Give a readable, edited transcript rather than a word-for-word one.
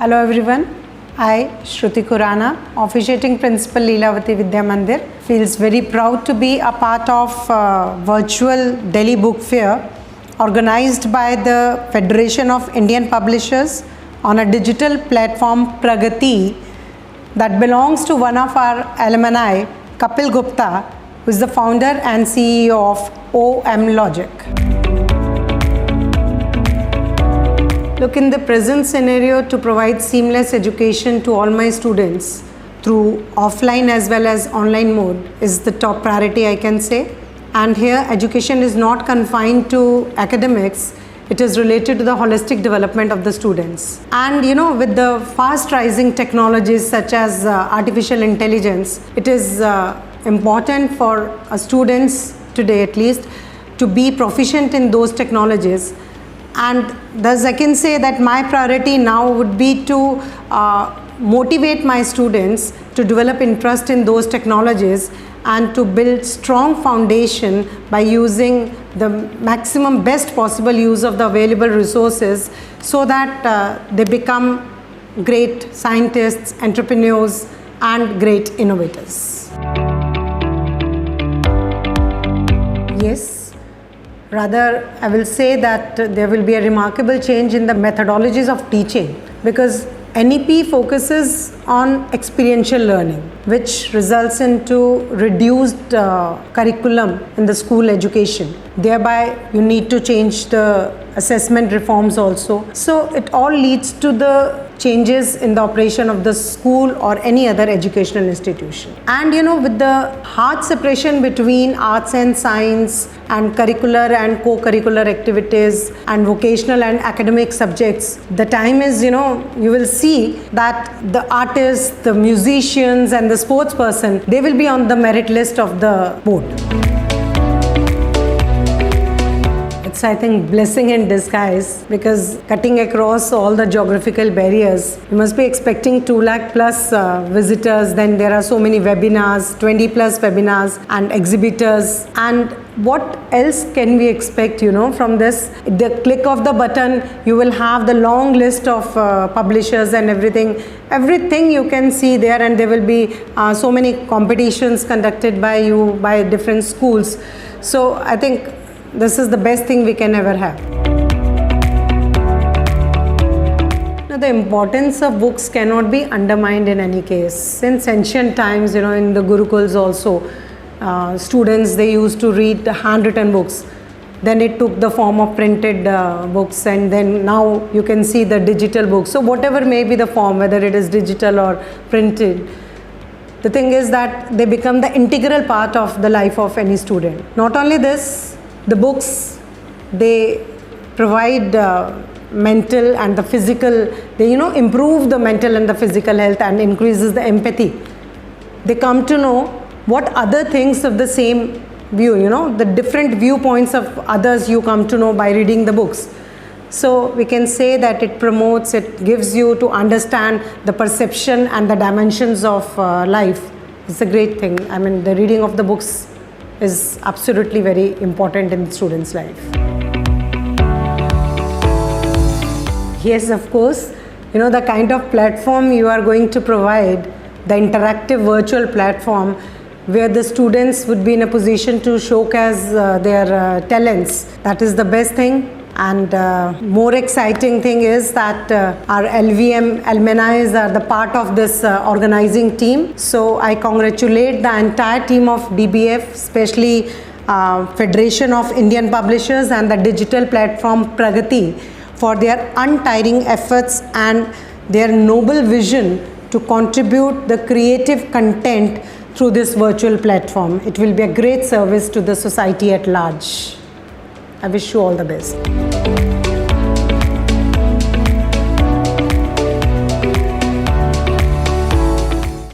Hello everyone, I, Shruti Khurana, officiating Principal Lilawati Vidya Mandir, feels very proud to be a part of virtual Delhi Book Fair organized by the Federation of Indian Publishers on a digital platform Pragati that belongs to one of our alumni, Kapil Gupta, who is the founder and CEO of OM Logic. Look, in the present scenario, to provide seamless education to all my students through offline as well as online mode is the top priority, I can say. And here education is not confined to academics, it is related to the holistic development of the students. And with the fast rising technologies such as artificial intelligence, it is important for students today at least to be proficient in those technologies. And thus I can say that my priority now would be to motivate my students to develop interest in those technologies and to build strong foundation by using the maximum best possible use of the available resources so that they become great scientists, entrepreneurs and great innovators. Yes. Rather, I will say that there will be a remarkable change in the methodologies of teaching because NEP focuses on experiential learning, which results into reduced curriculum in the school education. Thereby, you need to change the assessment reforms also. So, it all leads to the changes in the operation of the school or any other educational institution. And with the hard separation between arts and science and curricular and co-curricular activities and vocational and academic subjects, the time is, you will see that the artists, the musicians and the sports person, they will be on the merit list of the board. It's, I think, blessing in disguise because cutting across all the geographical barriers, you must be expecting 2 lakh plus visitors. Then there are so many webinars, 20 plus webinars and exhibitors. And what else can we expect, from this? The click of the button, you will have the long list of publishers and everything. Everything you can see there, and there will be so many competitions conducted by you, by different schools. So I think this is the best thing we can ever have. Now, the importance of books cannot be undermined in any case. Since ancient times, in the Gurukuls also, students, they used to read handwritten books. Then it took the form of printed books, and then now you can see the digital books. So whatever may be the form, whether it is digital or printed, the thing is that they become the integral part of the life of any student. Not only this, the books, they provide mental and the physical, they improve the mental and the physical health and increases the empathy. They come to know what other things of the same view, the different viewpoints of others you come to know by reading the books. So we can say that it promotes, it gives you to understand the perception and the dimensions of life. It's a great thing. I mean, the reading of the books is absolutely very important in the student's life. Yes, of course, the kind of platform you are going to provide, the interactive virtual platform where the students would be in a position to showcase their talents. That is the best thing. And more exciting thing is that our LVM alumni are the part of this organizing team. So I congratulate the entire team of DBF, especially Federation of Indian Publishers and the digital platform Pragati for their untiring efforts and their noble vision to contribute the creative content through this virtual platform. It will be a great service to the society at large. I wish you all the best.